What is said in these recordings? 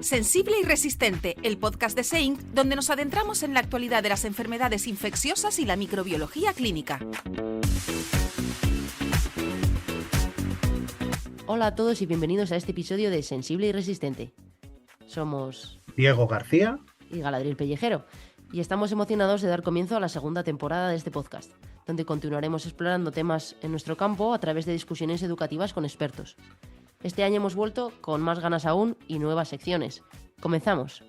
Sensible y Resistente, el podcast de SEINC, donde nos adentramos en la actualidad de las enfermedades infecciosas y la microbiología clínica. Hola a todos y bienvenidos a este episodio de Sensible y Resistente. Somos Diego García y Galadriel Pellejero, y estamos emocionados de dar comienzo a la segunda temporada de este podcast, donde continuaremos explorando temas en nuestro campo a través de discusiones educativas con expertos. Este año hemos vuelto con más ganas aún y nuevas secciones. ¡Comenzamos!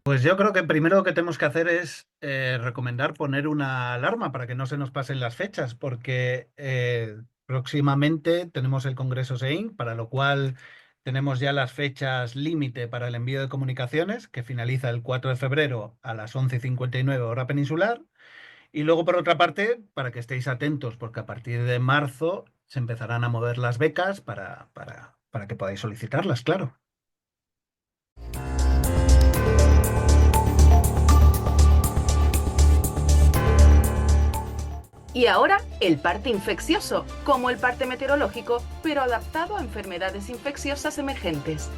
Pues yo creo que primero lo que tenemos que hacer es recomendar poner una alarma para que no se nos pasen las fechas, porque próximamente tenemos el Congreso SEINC, para lo cual tenemos ya las fechas límite para el envío de comunicaciones, que finaliza el 4 de febrero a las 11:59 hora peninsular. Y luego, por otra parte, para que estéis atentos, porque a partir de marzo se empezarán a mover las becas para que podáis solicitarlas, claro. Y ahora, el parte infeccioso, como el parte meteorológico, pero adaptado a enfermedades infecciosas emergentes.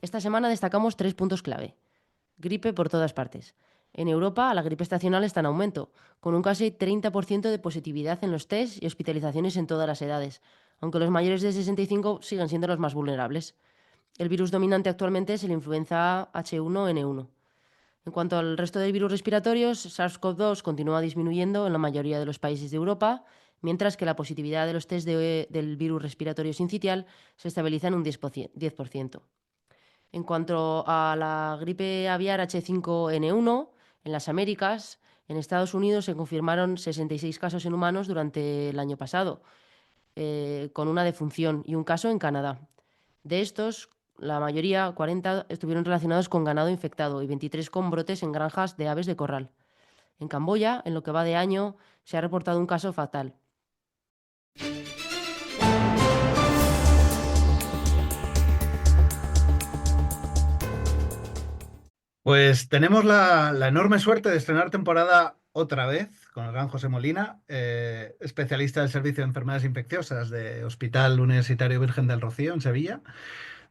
Esta semana destacamos 3 puntos clave. Gripe por todas partes. En Europa, la gripe estacional está en aumento, con un casi 30% de positividad en los test y hospitalizaciones en todas las edades, aunque los mayores de 65 siguen siendo los más vulnerables. El virus dominante actualmente es el influenza H1N1. En cuanto al resto de virus respiratorios, SARS-CoV-2 continúa disminuyendo en la mayoría de los países de Europa, mientras que la positividad de los test del virus respiratorio sincitial se estabiliza en un 10%. En cuanto a la gripe aviar H5N1, en las Américas, en Estados Unidos se confirmaron 66 casos en humanos durante el año pasado, con una defunción y un caso en Canadá. De estos, la mayoría, 40, estuvieron relacionados con ganado infectado y 23 con brotes en granjas de aves de corral. En Camboya, en lo que va de año, se ha reportado un caso fatal. Pues tenemos la enorme suerte de estrenar temporada otra vez con el gran José Molina, especialista del Servicio de Enfermedades Infecciosas de Hospital Universitario Virgen del Rocío en Sevilla,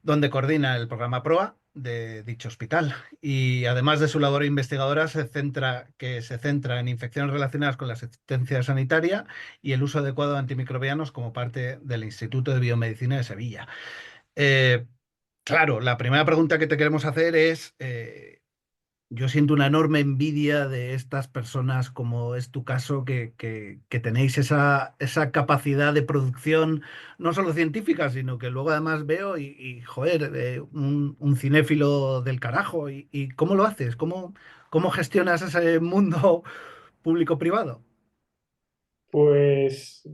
donde coordina el programa PROA de dicho hospital. Y además de su labor investigadora, se centra en infecciones relacionadas con la asistencia sanitaria y el uso adecuado de antimicrobianos como parte del Instituto de Biomedicina de Sevilla. Claro, la primera pregunta que te queremos hacer es, yo siento una enorme envidia de estas personas, como es tu caso, que tenéis esa capacidad de producción, no solo científica, sino que luego además veo joder, un cinéfilo del carajo. ¿Y cómo lo haces? ¿Cómo gestionas ese mundo público-privado? Pues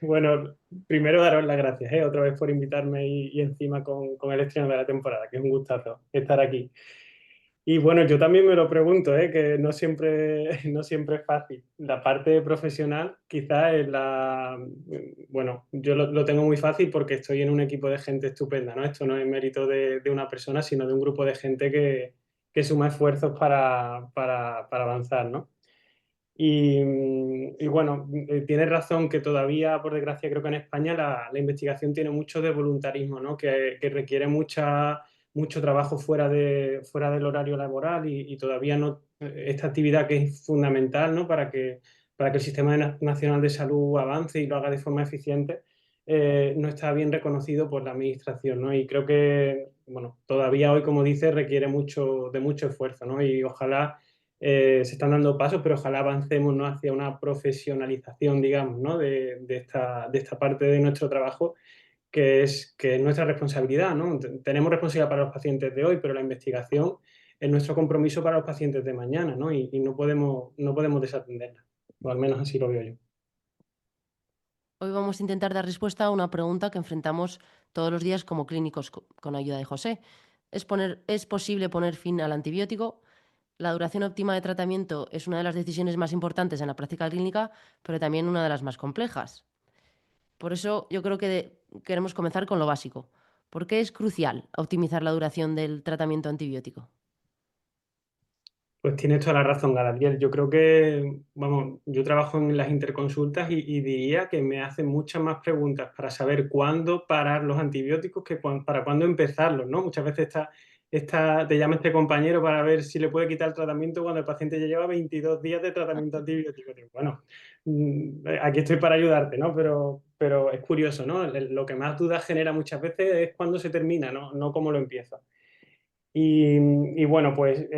bueno, primero daros las gracias, otra vez por invitarme y encima con el estreno de la temporada, que es un gustazo estar aquí. Y bueno, yo también me lo pregunto, que no siempre, no siempre es fácil. La parte profesional quizás es bueno, yo lo tengo muy fácil porque estoy en un equipo de gente estupenda, ¿no? Esto no es mérito de una persona, sino de un grupo de gente que suma esfuerzos para avanzar, ¿no? Y bueno, tienes razón que todavía, por desgracia, creo que en España la investigación tiene mucho de voluntarismo, ¿no? Que requiere mucho trabajo fuera del horario laboral y todavía no, esta actividad que es fundamental, ¿no? Para que el Sistema Nacional de Salud avance y lo haga de forma eficiente, no está bien reconocido por la Administración, ¿no? Y creo que, bueno, todavía hoy, como dice, requiere de mucho esfuerzo, ¿no? Y ojalá se están dando pasos, pero ojalá avancemos, ¿no? Hacia una profesionalización, digamos, ¿no? de esta parte de nuestro trabajo que es nuestra responsabilidad, ¿no? Tenemos responsabilidad para los pacientes de hoy, pero la investigación es nuestro compromiso para los pacientes de mañana, ¿no? Y no podemos desatenderla, o al menos así lo veo yo. Hoy vamos a intentar dar respuesta a una pregunta que enfrentamos todos los días como clínicos con ayuda de José. ¿Es posible poner fin al antibiótico? La duración óptima de tratamiento es una de las decisiones más importantes en la práctica clínica, pero también una de las más complejas. Por eso yo creo que queremos comenzar con lo básico. ¿Por qué es crucial optimizar la duración del tratamiento antibiótico? Pues tienes toda la razón, Galadriel. Yo creo que, vamos, yo trabajo en las interconsultas y diría que me hacen muchas más preguntas para saber cuándo parar los antibióticos que para cuándo empezarlos, ¿no? Muchas veces te llama este compañero para ver si le puede quitar el tratamiento cuando el paciente ya lleva 22 días de tratamiento antibiótico. Digo, bueno, aquí estoy para ayudarte, ¿no? Pero es curioso, ¿no? Lo que más dudas genera muchas veces es cuándo se termina, no cómo lo empieza. Y bueno, pues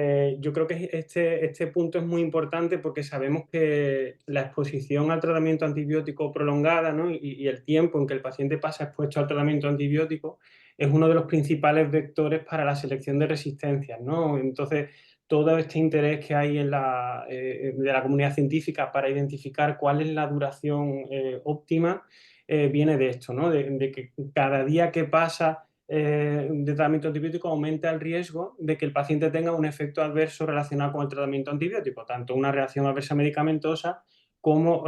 yo creo que este punto es muy importante porque sabemos que la exposición al tratamiento antibiótico prolongada, ¿no? y el tiempo en que el paciente pasa expuesto al tratamiento antibiótico es uno de los principales vectores para la selección de resistencias, ¿no? Entonces, todo este interés que hay de la comunidad científica para identificar cuál es la duración óptima viene de esto, ¿no? De que cada día que pasa de tratamiento antibiótico aumenta el riesgo de que el paciente tenga un efecto adverso relacionado con el tratamiento antibiótico, tanto una reacción adversa medicamentosa como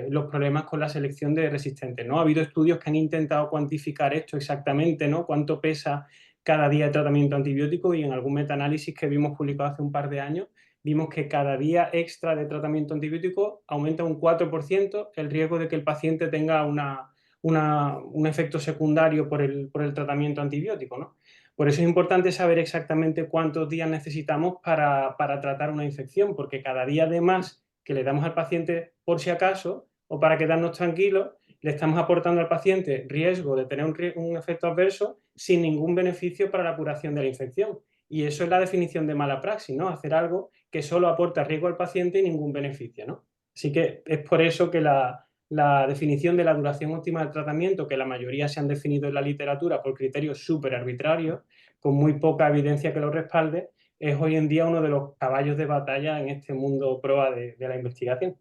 los problemas con la selección de resistentes, ¿no? Ha habido estudios que han intentado cuantificar esto exactamente, ¿no? Cuánto pesa cada día de tratamiento antibiótico, y en algún metaanálisis que vimos publicado hace un par de años vimos que cada día extra de tratamiento antibiótico aumenta un 4% el riesgo de que el paciente tenga un efecto secundario por el tratamiento antibiótico, ¿no? Por eso es importante saber exactamente cuántos días necesitamos para tratar una infección, porque cada día de más que le damos al paciente por si acaso o para quedarnos tranquilos, le estamos aportando al paciente riesgo de tener un efecto adverso sin ningún beneficio para la curación de la infección. Y eso es la definición de mala praxis, ¿no? Hacer algo que solo aporta riesgo al paciente y ningún beneficio, ¿no? Así que es por eso que la definición de la duración óptima del tratamiento, que la mayoría se han definido en la literatura por criterios súper arbitrarios, con muy poca evidencia que lo respalde, es hoy en día uno de los caballos de batalla en este mundo proa de la investigación.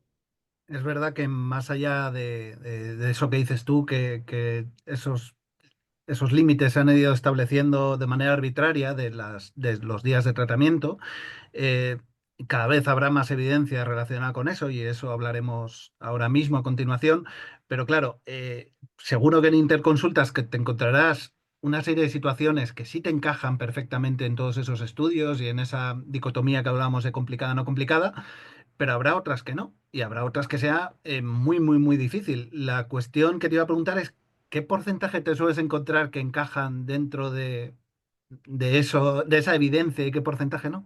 Es verdad que más allá de eso que dices tú, que esos límites se han ido estableciendo de manera arbitraria de los días de tratamiento. eh, Cada vez habrá más evidencia relacionada con eso y eso hablaremos ahora mismo a continuación. Pero claro, seguro que en interconsultas que te encontrarás una serie de situaciones que sí te encajan perfectamente en todos esos estudios y en esa dicotomía que hablábamos de complicada no complicada, pero habrá otras que no, y habrá otras que sea muy, muy, muy difícil. La cuestión que te iba a preguntar es, ¿qué porcentaje te sueles encontrar que encajan dentro de eso, de esa evidencia, y qué porcentaje no?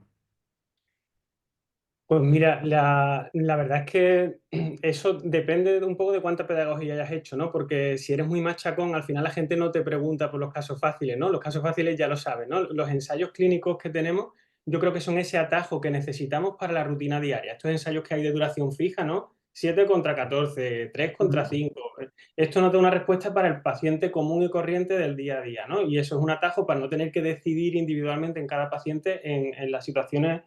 Pues mira, la verdad es que eso depende un poco de cuánta pedagogía hayas hecho, ¿no? Porque si eres muy machacón, al final la gente no te pregunta por los casos fáciles, ¿no? Los casos fáciles ya lo sabes, ¿no? Los ensayos clínicos que tenemos, yo creo que son ese atajo que necesitamos para la rutina diaria. Estos ensayos que hay de duración fija, ¿no? 7 contra 14, 3 contra 5. Esto no da una respuesta para el paciente común y corriente del día a día, ¿no? Y eso es un atajo para no tener que decidir individualmente en cada paciente en las situaciones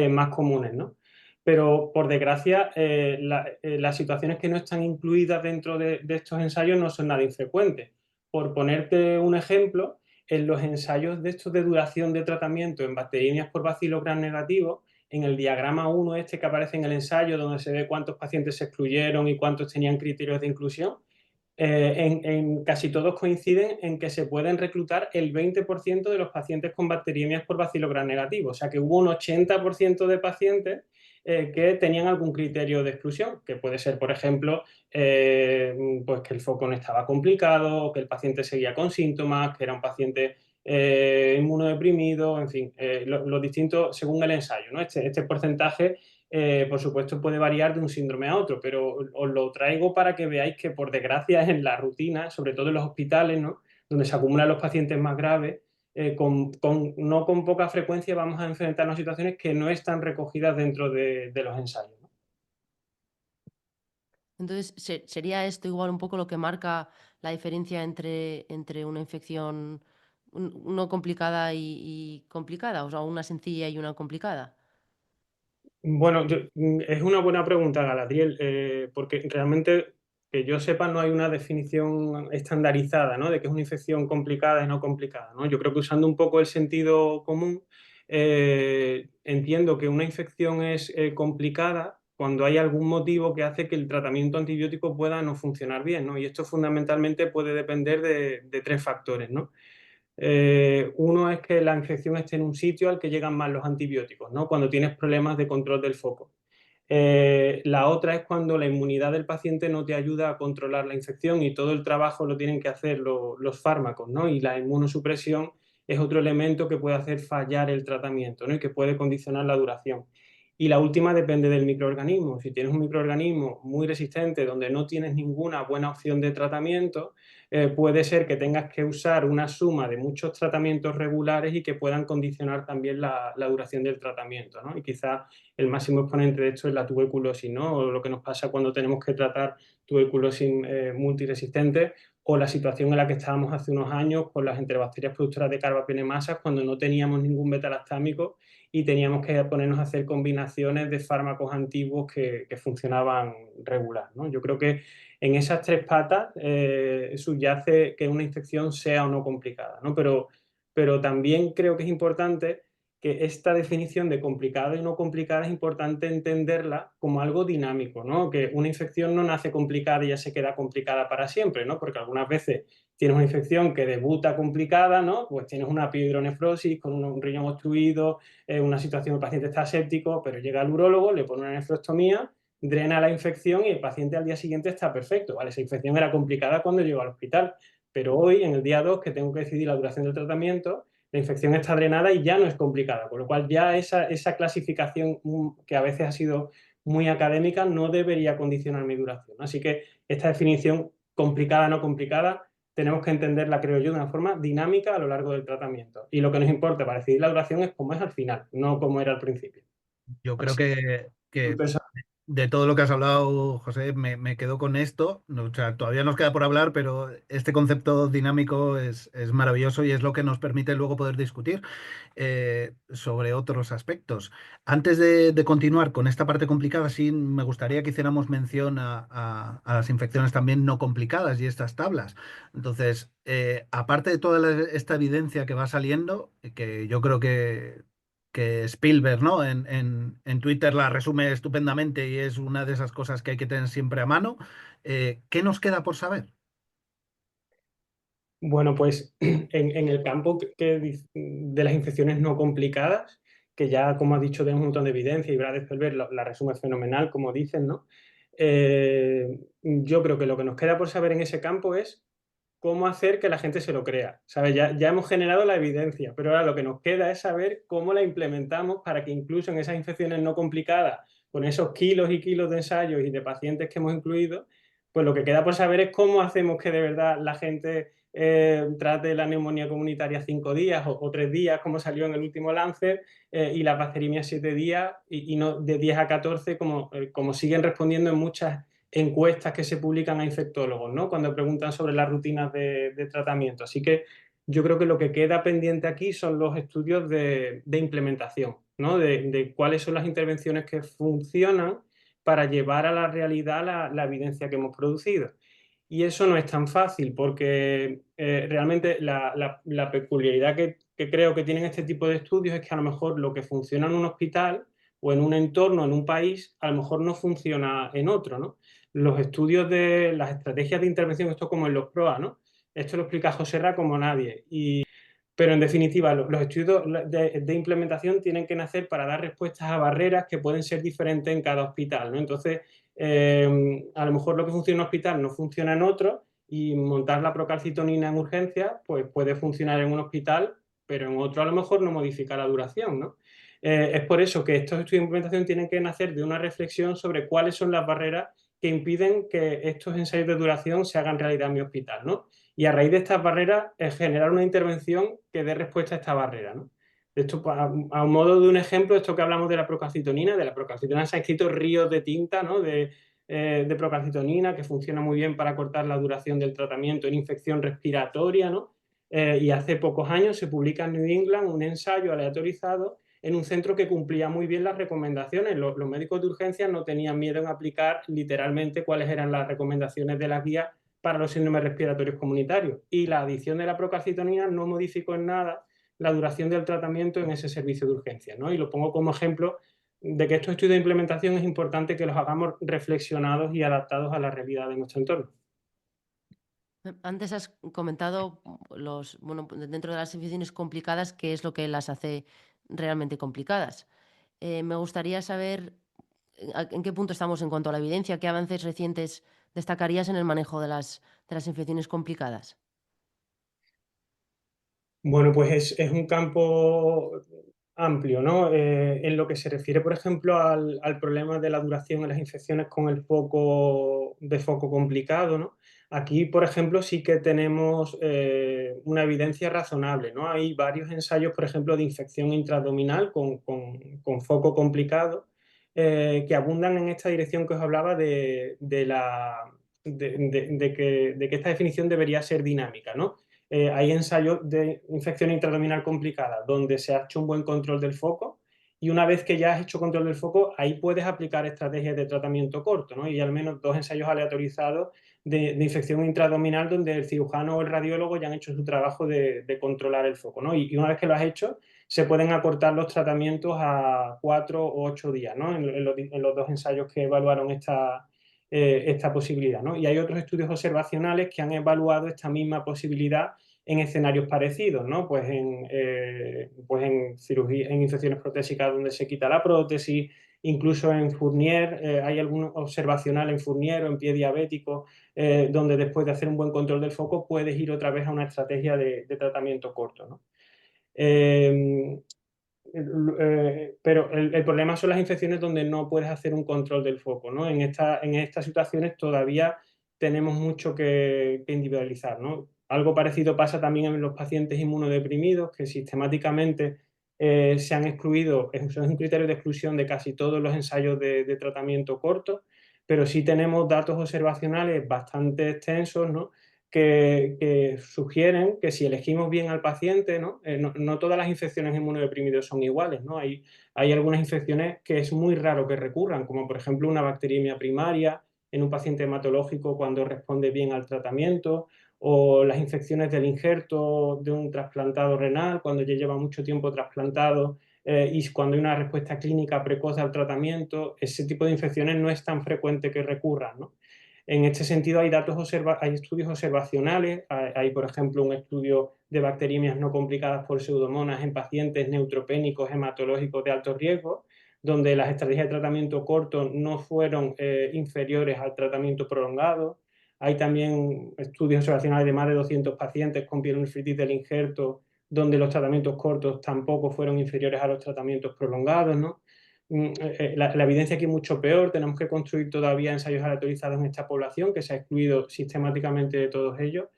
más comunes, ¿no? Pero por desgracia, las situaciones que no están incluidas dentro de estos ensayos no son nada infrecuentes. Por ponerte un ejemplo, en los ensayos de estos de duración de tratamiento en bacteriemias por Bacillus gram negativo, en el diagrama 1 este que aparece en el ensayo, donde se ve cuántos pacientes se excluyeron y cuántos tenían criterios de inclusión, en casi todos coinciden en que se pueden reclutar el 20% de los pacientes con bacteriemias por Bacillus gram negativo. O sea que hubo un 80% de pacientes que tenían algún criterio de exclusión, que puede ser, por ejemplo, pues que el foco no estaba complicado, que el paciente seguía con síntomas, que era un paciente inmunodeprimido, en fin, lo distinto según el ensayo, ¿no? Este porcentaje, por supuesto, puede variar de un síndrome a otro, pero os lo traigo para que veáis que, por desgracia, en la rutina, sobre todo en los hospitales, ¿no? Donde se acumulan los pacientes más graves, no con poca frecuencia vamos a enfrentarnos a situaciones que no están recogidas dentro de los ensayos, ¿no? Entonces, ¿sería esto igual un poco lo que marca la diferencia entre una infección no complicada y complicada? O sea, una sencilla y una complicada. Bueno, es una buena pregunta, Galadriel, porque realmente, que yo sepa, no hay una definición estandarizada, ¿no? De qué es una infección complicada y no complicada, ¿no? Yo creo que, usando un poco el sentido común, entiendo que una infección es complicada cuando hay algún motivo que hace que el tratamiento antibiótico pueda no funcionar bien, ¿no? Y esto fundamentalmente puede depender de tres factores, ¿no? Uno es que la infección esté en un sitio al que llegan más los antibióticos, ¿no? Cuando tienes problemas de control del foco. La otra es cuando la inmunidad del paciente no te ayuda a controlar la infección y todo el trabajo lo tienen que hacer los fármacos, ¿no? Y la inmunosupresión es otro elemento que puede hacer fallar el tratamiento, ¿no? Y que puede condicionar la duración. Y la última depende del microorganismo. Si tienes un microorganismo muy resistente donde no tienes ninguna buena opción de tratamiento, puede ser que tengas que usar una suma de muchos tratamientos regulares y que puedan condicionar también la duración del tratamiento, ¿no? Y quizás el máximo exponente de esto es la tuberculosis, ¿no? O lo que nos pasa cuando tenemos que tratar tuberculosis multiresistente, o la situación en la que estábamos hace unos años con las enterobacterias productoras de carbapenemasas, cuando no teníamos ningún beta-lactámico y teníamos que ponernos a hacer combinaciones de fármacos antiguos que funcionaban regular, ¿no? Yo creo que en esas tres patas subyace que una infección sea o no complicada, ¿no? Pero también creo que es importante que esta definición de complicada y no complicada es importante entenderla como algo dinámico, ¿no? Que una infección no nace complicada y ya se queda complicada para siempre, ¿no? Porque algunas veces tienes una infección que debuta complicada, ¿no? Pues tienes una pielonefrosis con un riñón obstruido, una situación, el paciente está séptico, pero llega al urólogo, le pone una nefrostomía, drena la infección y el paciente al día siguiente está perfecto, ¿vale? Esa infección era complicada cuando llegó al hospital, pero hoy, en el día 2, que tengo que decidir la duración del tratamiento, la infección está drenada y ya no es complicada, con lo cual ya esa clasificación que a veces ha sido muy académica no debería condicionar mi duración. Así que esta definición complicada, no complicada, tenemos que entenderla, creo yo, de una forma dinámica a lo largo del tratamiento. Y lo que nos importa para decidir la duración es cómo es al final, no cómo era al principio. Yo creo Así que que, de todo lo que has hablado, José, me quedo con esto. No, o sea, todavía nos queda por hablar, pero este concepto dinámico es maravilloso y es lo que nos permite luego poder discutir sobre otros aspectos. Antes de continuar con esta parte complicada, sí me gustaría que hiciéramos mención a las infecciones también no complicadas y estas tablas. Entonces, aparte de toda esta evidencia que va saliendo, que yo creo que Spielberg, ¿no? En Twitter la resume estupendamente y es una de esas cosas que hay que tener siempre a mano. ¿Qué nos queda por saber? bueno, pues en el campo de las infecciones no complicadas, que ya, como has dicho, tenemos un montón de evidencia y Brad Spielberg la resume fenomenal, como dicen, ¿no? Yo creo que lo que nos queda por saber en ese campo es cómo hacer que la gente se lo crea. ¿Sabes? Ya hemos generado la evidencia, pero ahora lo que nos queda es saber cómo la implementamos para que incluso en esas infecciones no complicadas, con esos kilos y kilos de ensayos y de pacientes que hemos incluido, pues lo que queda por saber es cómo hacemos que de verdad la gente trate la neumonía comunitaria 5 días o 3 días, como salió en el último Lancet, y la bacteriemia 7 días y no de 10 a 14, como siguen respondiendo en muchas encuestas que se publican a infectólogos, ¿no? Cuando preguntan sobre las rutinas de tratamiento. Así que yo creo que lo que queda pendiente aquí son los estudios de implementación, ¿no? De cuáles son las intervenciones que funcionan para llevar a la realidad la evidencia que hemos producido. Y eso no es tan fácil porque realmente la peculiaridad que creo que tienen este tipo de estudios es que a lo mejor lo que funciona en un hospital o en un entorno, en un país, a lo mejor no funciona en otro, ¿no? Los estudios de las estrategias de intervención, esto como en los PROA, ¿no? Esto lo explica José Ra como nadie. Pero en definitiva, los estudios de implementación tienen que nacer para dar respuestas a barreras que pueden ser diferentes en cada hospital, ¿no? Entonces, a lo mejor lo que funciona en un hospital no funciona en otro y montar la procalcitonina en urgencia pues puede funcionar en un hospital, pero en otro a lo mejor no modifica la duración, ¿no? Es por eso que estos estudios de implementación tienen que nacer de una reflexión sobre cuáles son las barreras que impiden que estos ensayos de duración se hagan realidad en mi hospital, ¿no? Y a raíz de estas barreras, generar una intervención que dé respuesta a esta barrera, ¿no? Esto, a un modo de un ejemplo, esto que hablamos de la procalcitonina se han escrito ríos de tinta, ¿no? De procalcitonina, que funciona muy bien para cortar la duración del tratamiento en infección respiratoria, ¿no? Y hace pocos años se publica en New England un ensayo aleatorizado en un centro que cumplía muy bien las recomendaciones. Los médicos de urgencia no tenían miedo en aplicar literalmente cuáles eran las recomendaciones de las guías para los síndromes respiratorios comunitarios. Y la adición de la procalcitonina no modificó en nada la duración del tratamiento en ese servicio de urgencia, ¿no? Y lo pongo como ejemplo de que estos estudios de implementación es importante que los hagamos reflexionados y adaptados a la realidad de nuestro entorno. Antes has comentado dentro de las infecciones complicadas, qué es lo que las hace realmente complicadas. Me gustaría saber en qué punto estamos en cuanto a la evidencia, qué avances recientes destacarías en el manejo de las infecciones complicadas. Bueno, pues es un campo amplio, ¿no? En lo que se refiere, por ejemplo, al problema de la duración en las infecciones con el foco de foco complicado, ¿no? Aquí, por ejemplo, sí que tenemos una evidencia razonable, ¿no? Hay varios ensayos, por ejemplo, de infección intraabdominal con foco complicado que abundan en esta dirección que os hablaba de que esta definición debería ser dinámica, ¿no? Hay ensayos de infección intraabdominal complicada donde se ha hecho un buen control del foco y una vez que ya has hecho control del foco, ahí puedes aplicar estrategias de tratamiento corto, ¿no? Y al menos 2 ensayos aleatorizados de infección intraabdominal donde el cirujano o el radiólogo ya han hecho su trabajo de controlar el foco, ¿no? Y una vez que lo has hecho, se pueden acortar los tratamientos a 4 o 8 días, ¿no? En los 2 ensayos que evaluaron esta posibilidad, ¿no? Y hay otros estudios observacionales que han evaluado esta misma posibilidad en escenarios parecidos, ¿no? Pues en cirugía, en infecciones protésicas donde se quita la prótesis, incluso en Fournier, hay algún observacional en Fournier o en pie diabético, donde después de hacer un buen control del foco puedes ir otra vez a una estrategia de tratamiento corto, ¿no? Pero el problema son las infecciones donde no puedes hacer un control del foco, ¿no? En estas situaciones todavía tenemos mucho que individualizar, ¿no? Algo parecido pasa también en los pacientes inmunodeprimidos, que sistemáticamente se han excluido, es un criterio de exclusión de casi todos los ensayos de tratamiento corto, pero sí tenemos datos observacionales bastante extensos, ¿no? Que sugieren que si elegimos bien al paciente, ¿no? No todas las infecciones inmunodeprimidos son iguales, ¿no? Hay algunas infecciones que es muy raro que recurran, como por ejemplo una bacteriemia primaria en un paciente hematológico cuando responde bien al tratamiento, o las infecciones del injerto de un trasplantado renal cuando ya lleva mucho tiempo trasplantado y cuando hay una respuesta clínica precoz al tratamiento. Ese tipo de infecciones no es tan frecuente que recurran, ¿no? En este sentido, hay estudios observacionales. Hay, por ejemplo, un estudio de bacteriemias no complicadas por pseudomonas en pacientes neutropénicos hematológicos de alto riesgo, donde las estrategias de tratamiento corto no fueron inferiores al tratamiento prolongado. Hay también estudios observacionales de más de 200 pacientes con pielonefritis del injerto, donde los tratamientos cortos tampoco fueron inferiores a los tratamientos prolongados, ¿no? La evidencia aquí es mucho peor, tenemos que construir todavía ensayos aleatorizados en esta población, que se ha excluido sistemáticamente de todos ellos,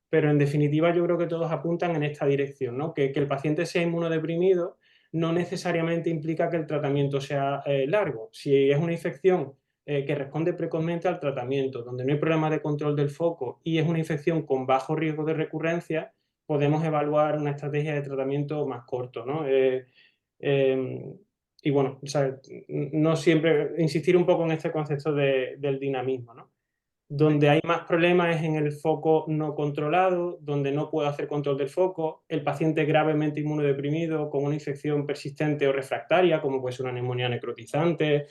pero en definitiva yo creo que todos apuntan en esta dirección, ¿no? Que el paciente sea inmunodeprimido no necesariamente implica que el tratamiento sea largo. Si es una infección que responde precozmente al tratamiento, donde no hay problema de control del foco y es una infección con bajo riesgo de recurrencia, podemos evaluar una estrategia de tratamiento más corto, ¿no? Y bueno, o sea, no siempre, insistir un poco en este concepto del dinamismo, ¿no? Donde hay más problemas es en el foco no controlado, donde no puedo hacer control del foco, el paciente gravemente inmunodeprimido con una infección persistente o refractaria, como puede ser una neumonía necrotizante,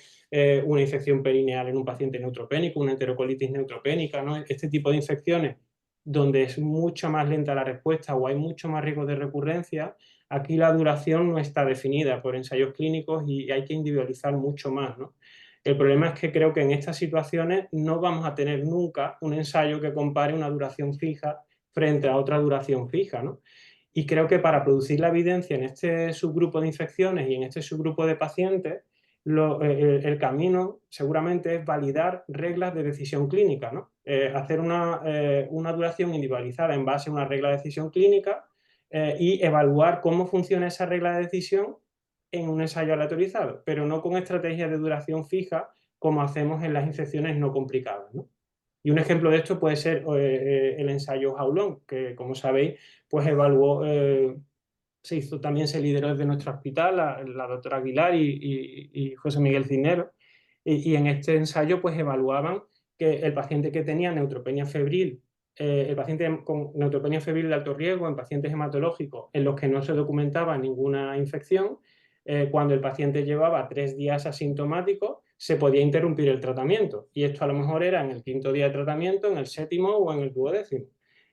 una infección perineal en un paciente neutropénico, una enterocolitis neutropénica, ¿no? Este tipo de infecciones donde es mucho más lenta la respuesta o hay mucho más riesgo de recurrencia, aquí la duración no está definida por ensayos clínicos y hay que individualizar mucho más, ¿no? El problema es que creo que en estas situaciones no vamos a tener nunca un ensayo que compare una duración fija frente a otra duración fija, ¿no? Y creo que para producir la evidencia en este subgrupo de infecciones y en este subgrupo de pacientes, el camino seguramente es validar reglas de decisión clínica, ¿no? Hacer una duración individualizada en base a una regla de decisión clínica y evaluar cómo funciona esa regla de decisión en un ensayo aleatorizado, pero no con estrategias de duración fija como hacemos en las infecciones no complicadas, ¿no? Y un ejemplo de esto puede ser el ensayo Jaulón, que como sabéis, pues evaluó, también se lideró desde nuestro hospital, la doctora Aguilar y José Miguel Cisneros, y en este ensayo pues evaluaban que el paciente que tenía neutropenia febril, el paciente con neutropenia febril de alto riesgo en pacientes hematológicos en los que no se documentaba ninguna infección, cuando el paciente llevaba 3 días asintomático, se podía interrumpir el tratamiento. Y esto a lo mejor era en el 5.º día de tratamiento, en el 7.º o en el 12.º.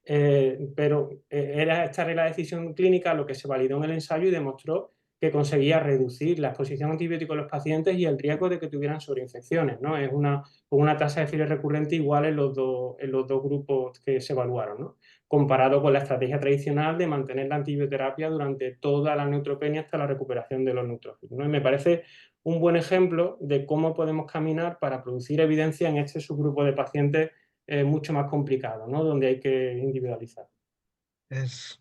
Pero era esta regla de decisión clínica lo que se validó en el ensayo y demostró que conseguía reducir la exposición a antibióticos en los pacientes y el riesgo de que tuvieran sobreinfecciones, ¿no? Es con una tasa de fiebre recurrente igual en los dos grupos que se evaluaron, ¿no? Comparado con la estrategia tradicional de mantener la antibioterapia durante toda la neutropenia hasta la recuperación de los neutrófilos, ¿no? Y me parece un buen ejemplo de cómo podemos caminar para producir evidencia en este subgrupo de pacientes mucho más complicado, ¿no? Donde hay que individualizar. Es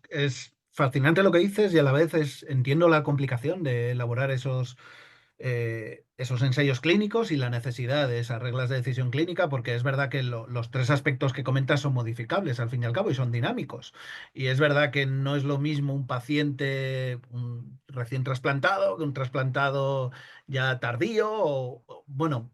fascinante lo que dices y a la vez entiendo la complicación de elaborar esos ensayos clínicos y la necesidad de esas reglas de decisión clínica, porque es verdad que los tres aspectos que comentas son modificables al fin y al cabo y son dinámicos. Y es verdad que no es lo mismo un paciente recién trasplantado que un trasplantado ya tardío. Bueno,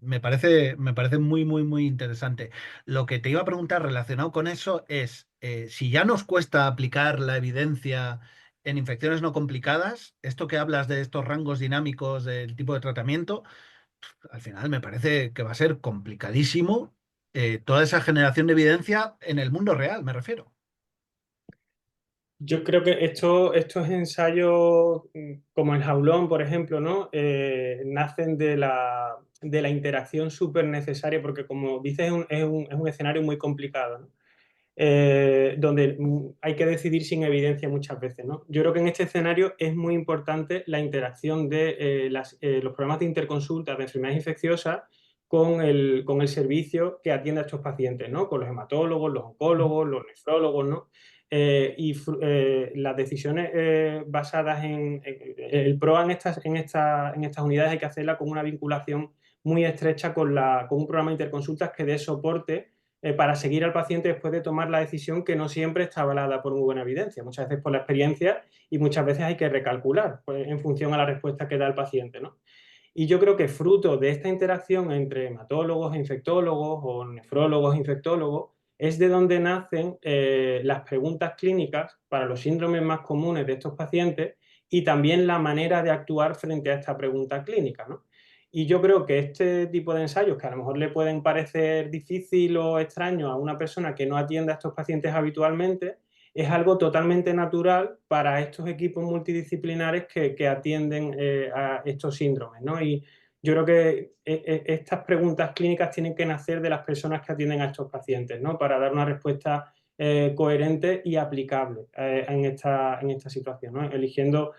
me parece muy, muy, muy interesante. Lo que te iba a preguntar relacionado con eso es, si ya nos cuesta aplicar la evidencia en infecciones no complicadas, esto que hablas de estos rangos dinámicos del tipo de tratamiento, al final me parece que va a ser complicadísimo, toda esa generación de evidencia en el mundo real, me refiero. Yo creo que estos ensayos, como el jaulón, por ejemplo, ¿no? Nacen de la interacción súper necesaria, porque como dices, es un escenario muy complicado, ¿no? Donde hay que decidir sin evidencia muchas veces, ¿no? Yo creo que en este escenario es muy importante la interacción de los programas de interconsulta de enfermedades infecciosas con el servicio que atiende a estos pacientes, ¿no? Con los hematólogos, los oncólogos, los nefrólogos, ¿no? Las decisiones basadas el PROA en estas unidades hay que hacerla con una vinculación muy estrecha con un programa de interconsultas que dé soporte para seguir al paciente después de tomar la decisión que no siempre está avalada por muy buena evidencia, muchas veces por la experiencia y muchas veces hay que recalcular pues, en función a la respuesta que da el paciente, ¿no? Y yo creo que fruto de esta interacción entre hematólogos e infectólogos o nefrólogos e infectólogos es de donde nacen las preguntas clínicas para los síndromes más comunes de estos pacientes y también la manera de actuar frente a esta pregunta clínica, ¿no? Y yo creo que este tipo de ensayos, que a lo mejor le pueden parecer difícil o extraño a una persona que no atiende a estos pacientes habitualmente, es algo totalmente natural para estos equipos multidisciplinares que atienden a estos síndromes, ¿no? Y yo creo que estas preguntas clínicas tienen que nacer de las personas que atienden a estos pacientes, ¿no? Para dar una respuesta coherente y aplicable en esta situación, ¿no? Eligiendo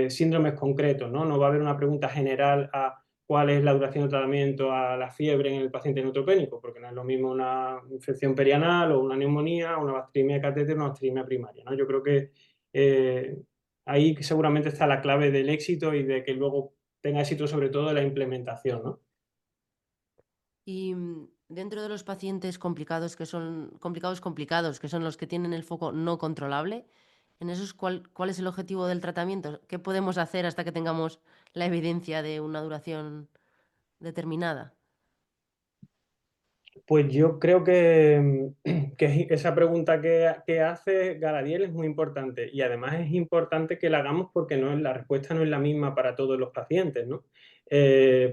síndromes concretos, ¿no? No va a haber una pregunta general a cuál es la duración del tratamiento a la fiebre en el paciente neutropénico, porque no es lo mismo una infección perianal o una neumonía, una bacteriemia de catéter o una bacteriemia primaria, ¿no? Yo creo que ahí seguramente está la clave del éxito y de que luego tenga éxito sobre todo en la implementación, ¿no? Y dentro de los pacientes complicados, que son complicados, que son los que tienen el foco no controlable, en esos, ¿cuál es el objetivo del tratamiento? ¿Qué podemos hacer hasta que tengamos la evidencia de una duración determinada? Pues yo creo que esa pregunta que hace Galadiel es muy importante y además es importante que la hagamos porque la respuesta no es la misma para todos los pacientes, ¿no?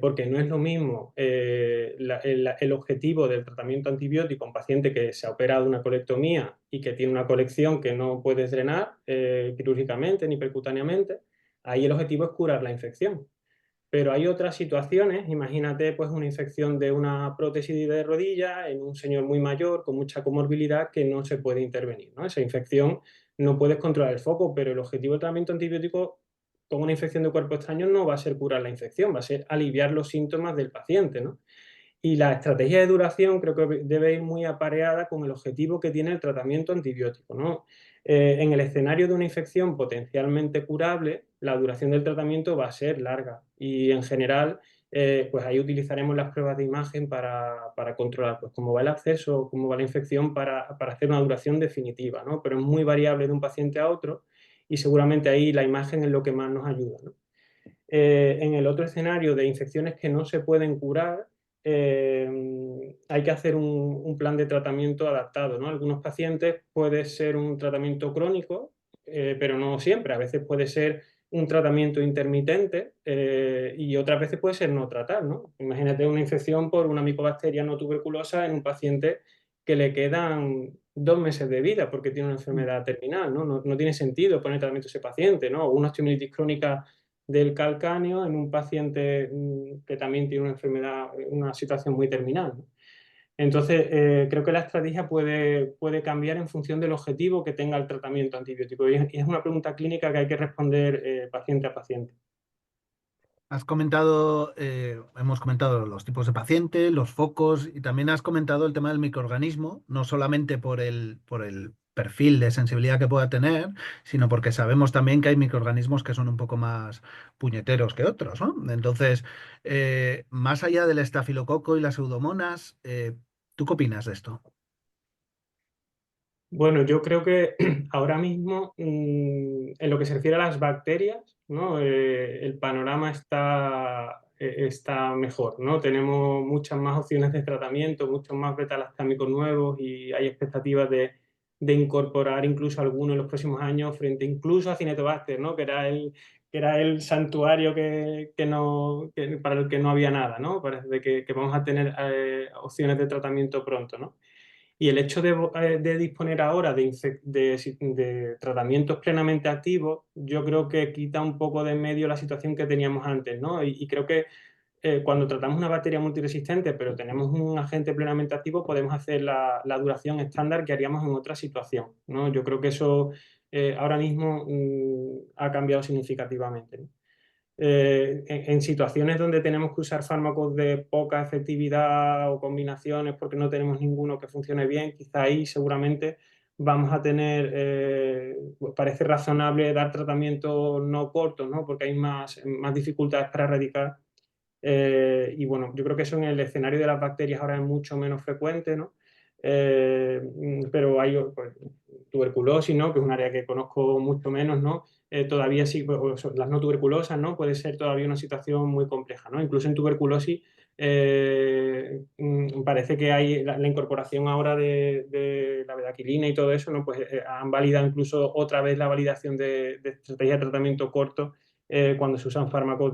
Porque no es lo mismo el objetivo del tratamiento antibiótico a un paciente que se ha operado una colectomía y que tiene una colección que no puedes drenar quirúrgicamente ni percutáneamente. Ahí el objetivo es curar la infección. Pero hay otras situaciones, imagínate pues una infección de una prótesis de rodilla en un señor muy mayor con mucha comorbilidad que no se puede intervenir, ¿no? Esa infección no puedes controlar el foco, pero el objetivo del tratamiento antibiótico con una infección de cuerpo extraño no va a ser curar la infección, va a ser aliviar los síntomas del paciente, ¿no? Y la estrategia de duración creo que debe ir muy apareada con el objetivo que tiene el tratamiento antibiótico, ¿no? En el escenario de una infección potencialmente curable, la duración del tratamiento va a ser larga y en general, pues ahí utilizaremos las pruebas de imagen para controlar pues, cómo va el acceso, cómo va la infección para hacer una duración definitiva, ¿no? Pero es muy variable de un paciente a otro y seguramente ahí la imagen es lo que más nos ayuda, ¿no? En el otro escenario de infecciones que no se pueden curar, hay que hacer un plan de tratamiento adaptado, ¿no? Algunos pacientes puede ser un tratamiento crónico, pero no siempre. A veces puede ser un tratamiento intermitente y otras veces puede ser no tratar, ¿no? Imagínate una infección por una micobacteria no tuberculosa en un paciente que le quedan 2 meses de vida porque tiene una enfermedad terminal, ¿no? No tiene sentido poner tratamiento a ese paciente, ¿no? Una osteomielitis crónica del calcáneo en un paciente que también tiene una enfermedad, una situación muy terminal, ¿no? Entonces, creo que la estrategia puede cambiar en función del objetivo que tenga el tratamiento antibiótico. Y es una pregunta clínica que hay que responder paciente a paciente. Has comentado, hemos comentado los tipos de paciente, los focos y también has comentado el tema del microorganismo, no solamente por el perfil de sensibilidad que pueda tener, sino porque sabemos también que hay microorganismos que son un poco más puñeteros que otros, ¿no? Entonces, más allá del estafilococo y las pseudomonas, ¿tú qué opinas de esto? Bueno, yo creo que ahora mismo, en lo que se refiere a las bacterias, ¿no? El panorama está mejor, ¿no? Tenemos muchas más opciones de tratamiento, muchos más beta-lactámicos nuevos y hay expectativas de incorporar incluso algunos en los próximos años frente incluso a Cinetobacter, ¿no? Que era el santuario para el que no había nada, ¿no? Parece que vamos a tener opciones de tratamiento pronto, ¿no? Y el hecho de disponer ahora de tratamientos plenamente activos, yo creo que quita un poco de en medio la situación que teníamos antes, ¿no? Y creo que cuando tratamos una bacteria multiresistente, pero tenemos un agente plenamente activo, podemos hacer la duración estándar que haríamos en otra situación, ¿no? Yo creo que eso ahora mismo ha cambiado significativamente, ¿no? En situaciones donde tenemos que usar fármacos de poca efectividad o combinaciones porque no tenemos ninguno que funcione bien, quizá ahí seguramente vamos a tener, pues parece razonable dar tratamientos no cortos, ¿no? Porque hay más dificultades para erradicar. Y bueno, yo creo que eso en el escenario de las bacterias ahora es mucho menos frecuente, ¿no? Pero hay pues, tuberculosis, ¿no? Que es un área que conozco mucho menos, ¿no? Todavía sí, pues, las no tuberculosas, ¿no? Puede ser todavía una situación muy compleja, ¿no? Incluso en tuberculosis parece que hay la incorporación ahora de la bedaquilina y todo eso, ¿no? Pues han validado incluso otra vez la validación de estrategia de tratamiento corto cuando se usan fármacos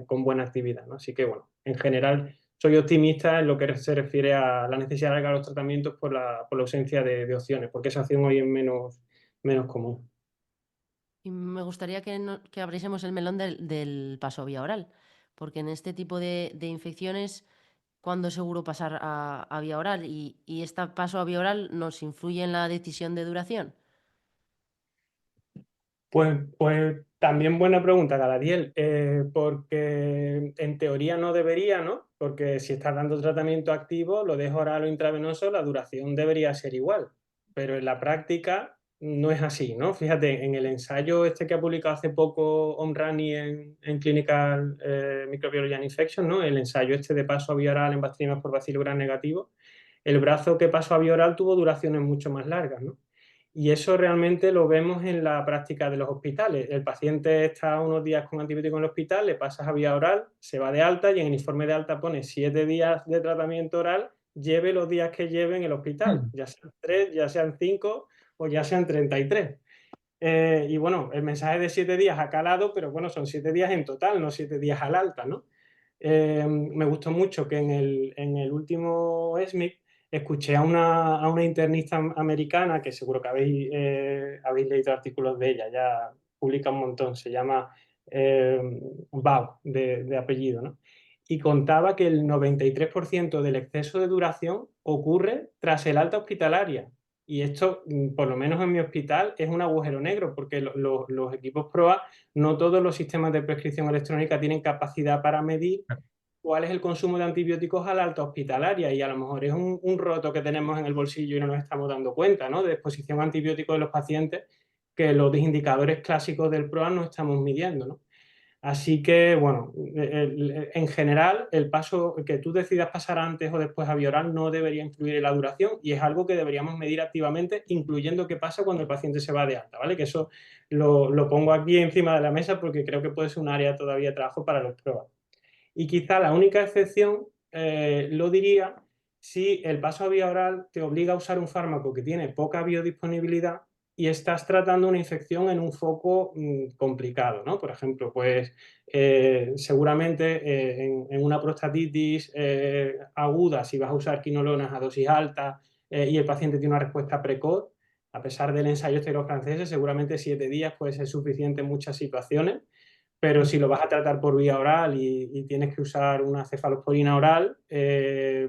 con buena actividad, ¿no? Así que, bueno, en general soy optimista en lo que se refiere a la necesidad de alargar los tratamientos por la ausencia de opciones, porque esa opción hoy es menos común. Y me gustaría que abriésemos el melón del paso vía oral, porque en este tipo de infecciones, ¿cuándo es seguro pasar a vía oral? ¿Y este paso a vía oral nos influye en la decisión de duración? Pues también buena pregunta, Galadiel, porque en teoría no debería, ¿no? Porque si estás dando tratamiento activo, lo dejo oral o intravenoso, la duración debería ser igual, pero en la práctica no es así, ¿no? Fíjate, en el ensayo este que ha publicado hace poco Omrani en Clinical Microbiology and Infection, ¿no? El ensayo este de paso a vía oral en bacterias por bacilo gram negativo, el brazo que pasó a vía oral tuvo duraciones mucho más largas, ¿no? Y eso realmente lo vemos en la práctica de los hospitales. El paciente está unos días con antibiótico en el hospital, le pasas a vía oral, se va de alta y en el informe de alta pone 7 días de tratamiento oral, lleve los días que lleve en el hospital, ya sean 3, ya sean 5 o ya sean 33. Y bueno, el mensaje de 7 días ha calado, pero bueno, son 7 días en total, no 7 días al alta, ¿no? Me gustó mucho que en el último SMIC escuché a una internista americana, que seguro que habéis leído artículos de ella, ya publica un montón, se llama Bao, de apellido, ¿no? Y contaba que el 93% del exceso de duración ocurre tras el alta hospitalaria. Y esto, por lo menos en mi hospital, es un agujero negro, porque los equipos PROA, no todos los sistemas de prescripción electrónica tienen capacidad para medir cuál es el consumo de antibióticos a la alta hospitalaria, y a lo mejor es un roto que tenemos en el bolsillo y no nos estamos dando cuenta, ¿no? De exposición a antibióticos de los pacientes que los indicadores clásicos del PROA no estamos midiendo, ¿no? Así que, bueno, en general, el paso que tú decidas pasar antes o después a vía oral no debería influir en la duración, y es algo que deberíamos medir activamente, incluyendo qué pasa cuando el paciente se va de alta, ¿vale? Que eso lo pongo aquí encima de la mesa porque creo que puede ser un área todavía de trabajo para los pruebas. Y quizá la única excepción lo diría si el paso a vía oral te obliga a usar un fármaco que tiene poca biodisponibilidad y estás tratando una infección en un foco complicado, ¿no? Por ejemplo, pues seguramente en una prostatitis aguda, si vas a usar quinolonas a dosis alta y el paciente tiene una respuesta precoz, a pesar del ensayo este de los franceses, seguramente 7 días puede ser suficiente en muchas situaciones, pero si lo vas a tratar por vía oral y tienes que usar una cefalosporina oral,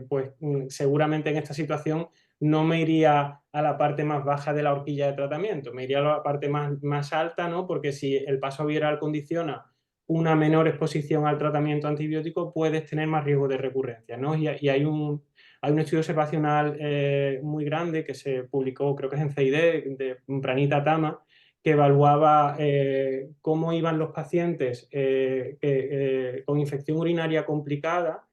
pues seguramente en esta situación no me iría a la parte más baja de la horquilla de tratamiento, me iría a la parte más alta, ¿no? Porque si el paso viral condiciona una menor exposición al tratamiento antibiótico, puedes tener más riesgo de recurrencia, ¿no? Y hay un estudio observacional muy grande que se publicó, creo que es en CID, de Pranita Tama, que evaluaba cómo iban los pacientes con infección urinaria complicada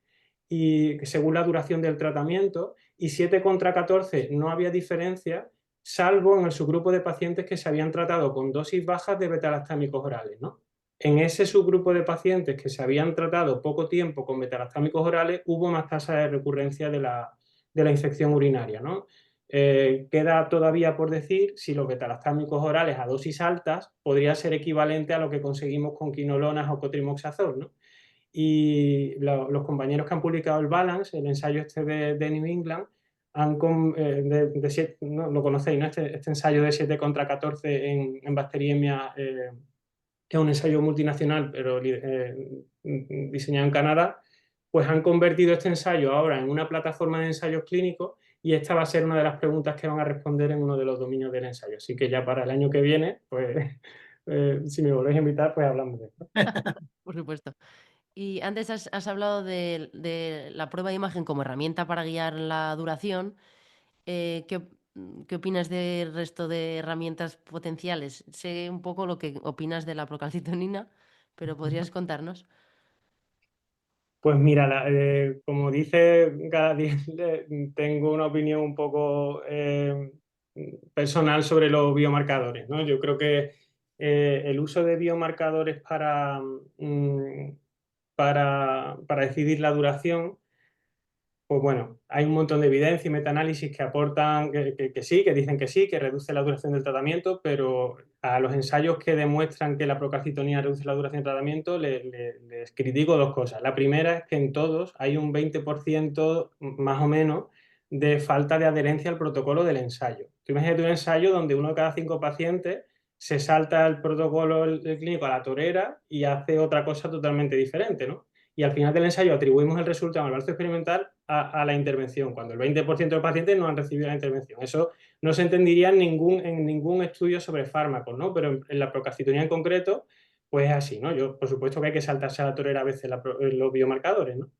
y según la duración del tratamiento, y 7 contra 14 no había diferencia, salvo en el subgrupo de pacientes que se habían tratado con dosis bajas de betalastámicos orales, ¿no? En ese subgrupo de pacientes que se habían tratado poco tiempo con betalastámicos orales, hubo más tasa de recurrencia de la infección urinaria, ¿no? Queda todavía por decir si los betalastámicos orales a dosis altas podría ser equivalente a lo que conseguimos con quinolonas o cotrimoxazol, ¿no? Y los compañeros que han publicado el Balance, el ensayo este de New England, no, lo conocéis, ¿no? Este ensayo de 7 contra 14 en bacteriemia, que es un ensayo multinacional, pero diseñado en Canadá, pues han convertido este ensayo ahora en una plataforma de ensayos clínicos y esta va a ser una de las preguntas que van a responder en uno de los dominios del ensayo. Así que ya para el año que viene, pues si me volvéis a invitar, pues hablamos de esto. Por supuesto. Y antes has hablado de la prueba de imagen como herramienta para guiar la duración. ¿Qué opinas del resto de herramientas potenciales? Sé un poco lo que opinas de la procalcitonina, pero ¿podrías contarnos? Pues mira, como dice Galadiel, tengo una opinión un poco personal sobre los biomarcadores, ¿no? Yo creo que el uso de biomarcadores para decidir la duración, pues bueno, hay un montón de evidencia y metaanálisis que aportan que sí, que dicen que sí, que reduce la duración del tratamiento, pero a los ensayos que demuestran que la procalcitonina reduce la duración del tratamiento les critico dos cosas. La primera es que en todos hay un 20% más o menos de falta de adherencia al protocolo del ensayo. Tú imagínate un ensayo donde uno de cada 5 pacientes se salta el protocolo del clínico a la torera y hace otra cosa totalmente diferente, ¿no? Y al final del ensayo atribuimos el resultado al brazo experimental a la intervención, cuando el 20% de los pacientes no han recibido la intervención. Eso no se entendería en ningún estudio sobre fármacos, ¿no? Pero en la procalcitonina en concreto, pues es así, ¿no? Por supuesto que hay que saltarse a la torera a veces los biomarcadores, ¿no?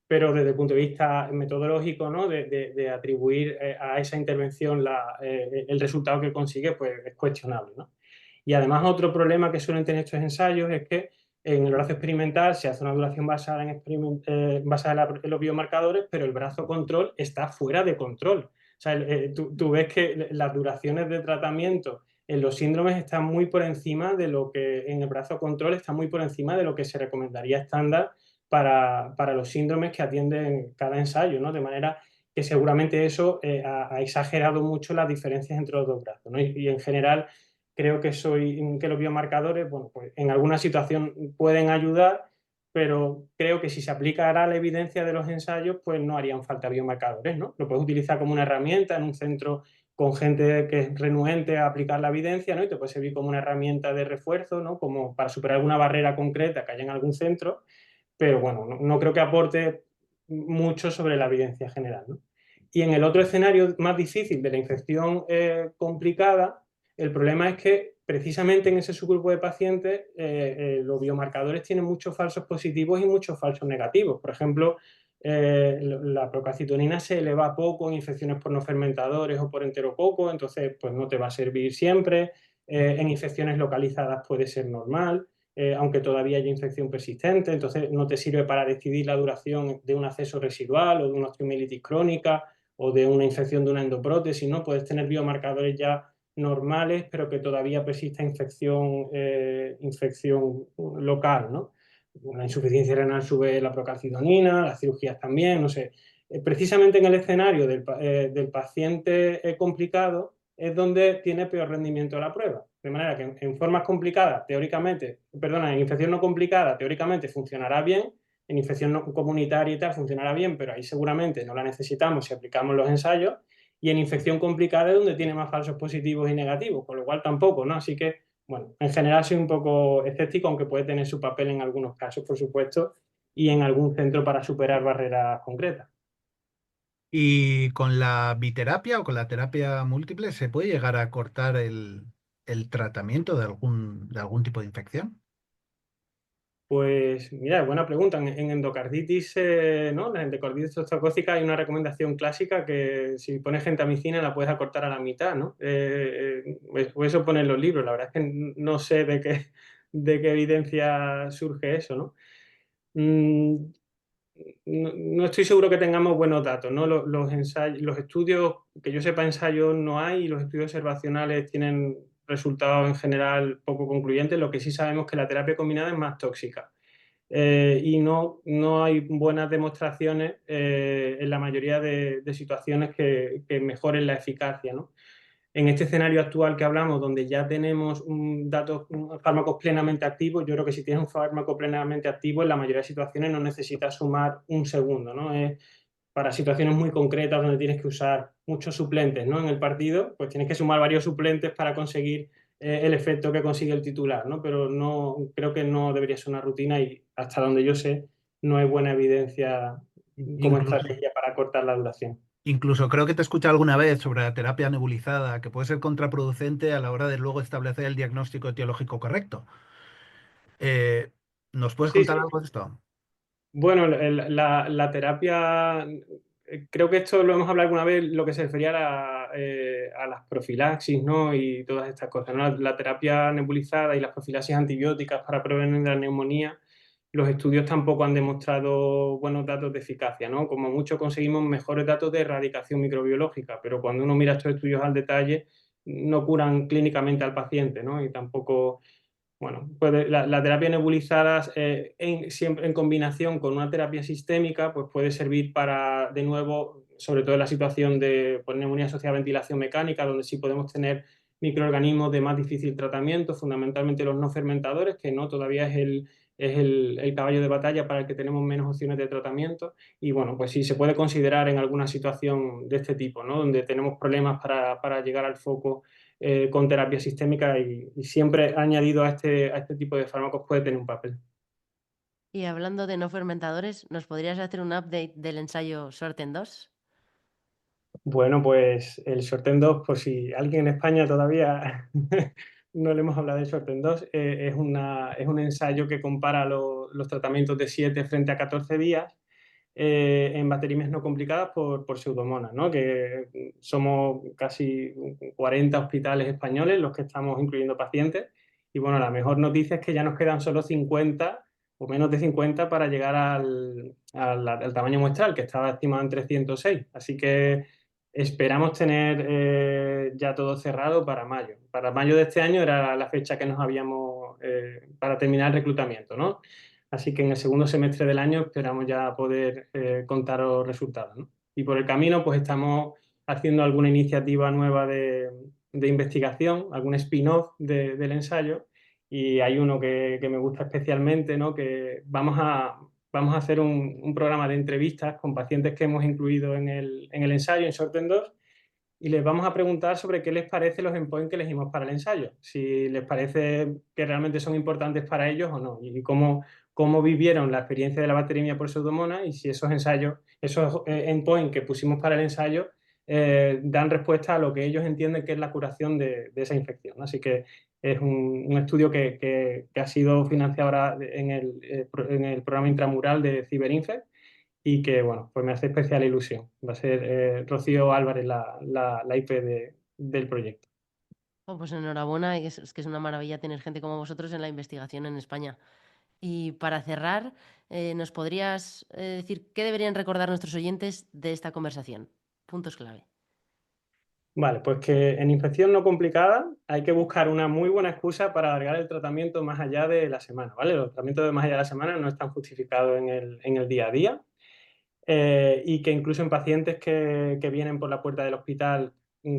Pero desde el punto de vista metodológico, ¿no? de atribuir a esa intervención el resultado que consigue, pues es cuestionable, ¿no? Y además otro problema que suelen tener estos ensayos es que en el brazo experimental se hace una duración basada en los biomarcadores, pero el brazo control está fuera de control. O sea, tú ves que las duraciones de tratamiento en los síndromes están muy por encima de lo que en el brazo control está muy por encima de lo que se recomendaría estándar para los síndromes que atienden cada ensayo, ¿no? De manera que seguramente eso ha exagerado mucho las diferencias entre los dos brazos, ¿no? Y en general creo que los biomarcadores, bueno, pues en alguna situación pueden ayudar, pero creo que si se aplicara la evidencia de los ensayos, pues no harían falta biomarcadores, ¿no? Lo puedes utilizar como una herramienta en un centro con gente que es renuente a aplicar la evidencia, ¿no? Y te puede servir como una herramienta de refuerzo, ¿no? Como para superar alguna barrera concreta que haya en algún centro, pero bueno, no creo que aporte mucho sobre la evidencia general, ¿no? Y en el otro escenario más difícil de la infección complicada, el problema es que precisamente en ese subgrupo de pacientes los biomarcadores tienen muchos falsos positivos y muchos falsos negativos. Por ejemplo, la procalcitonina se eleva poco en infecciones por no fermentadores o por enterococo, entonces pues no te va a servir siempre. En infecciones localizadas puede ser normal, aunque todavía haya infección persistente, entonces no te sirve para decidir la duración de un acceso residual o de una osteomielitis crónica o de una infección de una endoprótesis, ¿no? Puedes tener biomarcadores ya normales, pero que todavía persista infección local, ¿no? La insuficiencia renal sube la procalcitonina, las cirugías también, no sé. Precisamente en el escenario del paciente complicado es donde tiene peor rendimiento de la prueba. De manera que en formas complicadas, en infección no complicada, teóricamente funcionará bien, en infección no comunitaria y tal funcionará bien, pero ahí seguramente no la necesitamos si aplicamos los ensayos. y en infección complicada es donde tiene más falsos positivos y negativos, con lo cual tampoco, ¿no? Así que, bueno, en general soy un poco escéptico, aunque puede tener su papel en algunos casos, por supuesto, y en algún centro para superar barreras concretas. Y con la biterapia o con la terapia múltiple, ¿se puede llegar a cortar el tratamiento de algún tipo de infección? Pues mira, buena pregunta. En endocarditis, ¿no? En la endocarditis estreptocócica hay una recomendación clásica que si pones gentamicina la puedes acortar a la mitad, ¿no? O eso pone en los libros. La verdad es que no sé de qué evidencia surge eso, ¿no? Mm, no estoy seguro que tengamos buenos datos, ¿no? Los ensayos, los estudios, que yo sepa, ensayos no hay y los estudios observacionales tienen resultados en general poco concluyentes. Lo que sí sabemos es que la terapia combinada es más tóxica. Y no hay buenas demostraciones en la mayoría de situaciones que mejoren la eficacia, ¿no? En este escenario actual que hablamos, donde ya tenemos datos, fármacos plenamente activos, yo creo que si tienes un fármaco plenamente activo, en la mayoría de situaciones no necesitas sumar un segundo, ¿no? Para situaciones muy concretas donde tienes que usar muchos suplentes, ¿no? En el partido, pues tienes que sumar varios suplentes para conseguir el efecto que consigue el titular, ¿no? Pero no, creo que no debería ser una rutina y hasta donde yo sé no hay buena evidencia como Incluso, estrategia para cortar la duración. incluso creo que te escuché alguna vez sobre la terapia nebulizada, que puede ser contraproducente a la hora de luego establecer el diagnóstico etiológico correcto. Eh, ¿Nos puedes Sí, contar sí. algo de esto? Bueno, la terapia, creo que esto lo hemos hablado alguna vez, lo que se refería a las profilaxis, ¿no? Y todas estas cosas, ¿no? La terapia nebulizada y las profilaxis antibióticas para prevenir la neumonía, los estudios tampoco han demostrado buenos datos de eficacia, ¿no? Como mucho conseguimos mejores datos de erradicación microbiológica, pero cuando uno mira estos estudios al detalle, no curan clínicamente al paciente, ¿no? Y tampoco bueno, la terapia nebulizada siempre en combinación con una terapia sistémica pues puede servir para, de nuevo, sobre todo en la situación de pues, neumonía asociada a ventilación mecánica, donde sí podemos tener microorganismos de más difícil tratamiento, fundamentalmente los no fermentadores, que no todavía es el caballo de batalla para el que tenemos menos opciones de tratamiento. Y bueno, pues sí se puede considerar en alguna situación de este tipo, ¿no? Donde tenemos problemas para llegar al foco con terapia sistémica y siempre añadido a este tipo de fármacos puede tener un papel. Y hablando de no fermentadores, ¿nos podrías hacer un update del ensayo Sorten 2? Bueno, pues el Shorten 2, por si alguien en España todavía no le hemos hablado del Shorten 2, es un ensayo que compara los tratamientos de 7 frente a 14 días en bacteriemias no complicadas por Pseudomonas, ¿no? Que somos casi 40 hospitales españoles los que estamos incluyendo pacientes. Y bueno, la mejor noticia es que ya nos quedan solo 50 o menos de 50 para llegar al tamaño muestral, que estaba estimado en 306. Así que esperamos tener ya todo cerrado para mayo. Para mayo de este año era la fecha que nos habíamos para terminar el reclutamiento, ¿no? Así que en el segundo semestre del año esperamos ya poder contaros resultados, ¿no? Y por el camino, pues estamos haciendo alguna iniciativa nueva de investigación, algún spin-off del ensayo. Y hay uno que me gusta especialmente, ¿no? Que vamos a hacer un programa de entrevistas con pacientes que hemos incluido en el ensayo, en Shorten 2, y les vamos a preguntar sobre qué les parece los endpoints que elegimos para el ensayo, si les parece que realmente son importantes para ellos o no, y cómo vivieron la experiencia de la bacteriemia por Pseudomonas y si esos ensayos, esos endpoints que pusimos para el ensayo dan respuesta a lo que ellos entienden que es la curación de esa infección, ¿no? Así que es un estudio que ha sido financiado ahora en el programa intramural de CiberInfect y que, bueno, pues me hace especial ilusión. Va a ser Rocío Álvarez la IP del proyecto. Oh, pues enhorabuena, y es que es una maravilla tener gente como vosotros en la investigación en España. Y para cerrar, ¿nos podrías decir qué deberían recordar nuestros oyentes de esta conversación? Puntos clave. Vale, pues que en infección no complicada hay que buscar una muy buena excusa para alargar el tratamiento más allá de la semana, ¿vale? Los tratamientos de más allá de la semana no están justificados en el día a día. Y que incluso en pacientes que vienen por la puerta del hospital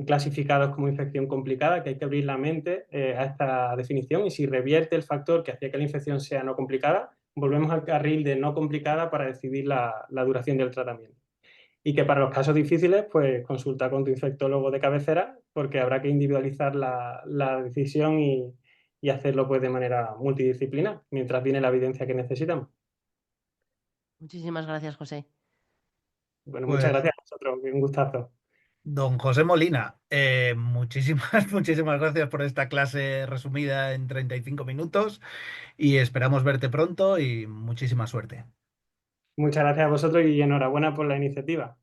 clasificados como infección complicada, que hay que abrir la mente a esta definición y si revierte el factor que hacía que la infección sea no complicada, volvemos al carril de no complicada para decidir la duración del tratamiento. y que para los casos difíciles, pues consulta con tu infectólogo de cabecera, porque habrá que individualizar la decisión y hacerlo pues de manera multidisciplinar, mientras viene la evidencia que necesitamos. Muchísimas gracias, José. Bueno, muchas Pues, gracias a vosotros, un gustazo. don José Molina, muchísimas, muchísimas gracias por esta clase resumida en 35 minutos y esperamos verte pronto y muchísima suerte. Muchas gracias a vosotros y enhorabuena por la iniciativa.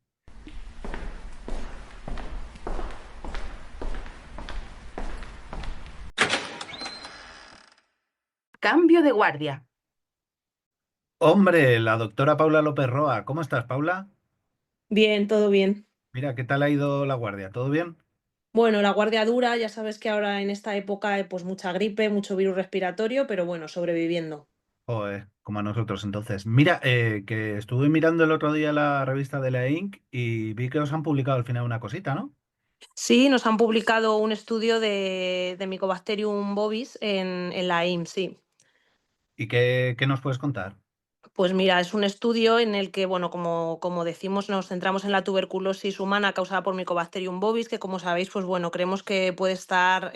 Cambio de guardia. Hombre, la doctora Paula López Roa, ¿cómo estás, Paula? Bien, todo bien. Mira, ¿qué tal ha ido la guardia? ¿Todo bien? Bueno, la guardia dura, ya sabes que ahora en esta época hay pues mucha gripe, mucho virus respiratorio, pero bueno, sobreviviendo. Joder, como a nosotros entonces. Mira, que estuve mirando el otro día la revista de la Inc. y vi que os han publicado al final una cosita, ¿no? Sí, nos han publicado un estudio de Mycobacterium bovis en la IMS, sí. ¿Y qué nos puedes contar? Pues mira, es un estudio en el que, bueno, como decimos, nos centramos en la tuberculosis humana causada por Mycobacterium bovis, que como sabéis, pues bueno, creemos que puede estar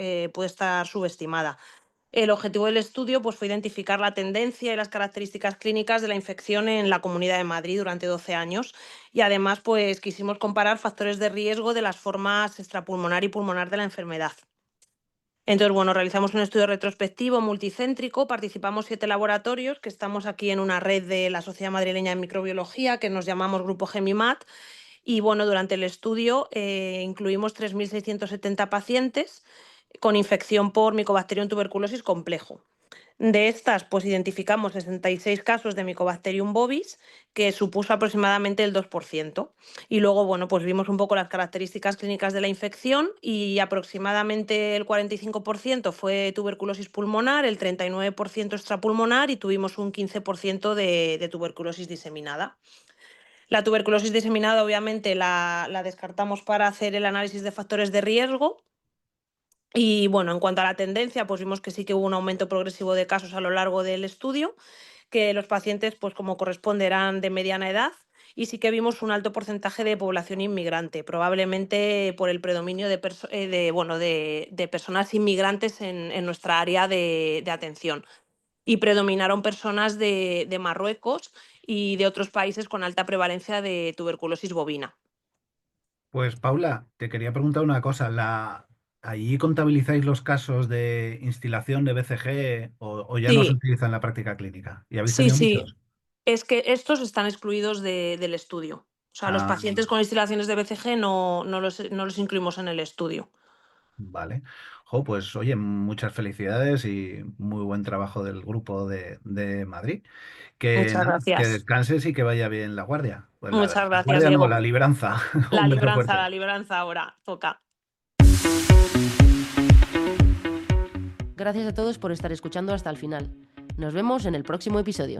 subestimada. El objetivo del estudio pues, fue identificar la tendencia y las características clínicas de la infección en la Comunidad de Madrid durante 12 años y además pues, quisimos comparar factores de riesgo de las formas extrapulmonar y pulmonar de la enfermedad. Entonces, bueno, realizamos un estudio retrospectivo multicéntrico, participamos 7 laboratorios, que estamos aquí en una red de la Sociedad Madrileña de Microbiología, que nos llamamos Grupo Gemimat, y bueno, durante el estudio incluimos 3.670 pacientes con infección por Mycobacterium tuberculosis complejo. De estas, pues identificamos 66 casos de Mycobacterium bovis, que supuso aproximadamente el 2%. Y luego, bueno, pues vimos un poco las características clínicas de la infección y aproximadamente el 45% fue tuberculosis pulmonar, el 39% extrapulmonar y tuvimos un 15% de tuberculosis diseminada. La tuberculosis diseminada, obviamente, la descartamos para hacer el análisis de factores de riesgo. Y bueno, en cuanto a la tendencia, pues vimos que sí que hubo un aumento progresivo de casos a lo largo del estudio, que los pacientes, pues como corresponde, eran de mediana edad y sí que vimos un alto porcentaje de población inmigrante, probablemente por el predominio de personas inmigrantes en nuestra área de atención. Y predominaron personas de Marruecos y de otros países con alta prevalencia de tuberculosis bovina. Pues Paula, te quería preguntar una cosa. ¿Allí contabilizáis los casos de instilación de BCG o ya no se Sí, utiliza en la práctica clínica? ¿Y habéis sí, tenido sí. muchos? Es que estos están excluidos del estudio. O sea, los Ah, pacientes con instilaciones de BCG no los incluimos en el estudio. vale. Jo, pues oye, muchas felicidades y muy buen trabajo del grupo de Madrid. Que Muchas nada, que gracias. descanses y que vaya bien la guardia. Pues la Muchas gracias, guardia no, Diego. la libranza. Un beso La fuerte. libranza ahora toca. Gracias a todos por estar escuchando hasta el final. Nos vemos en el próximo episodio.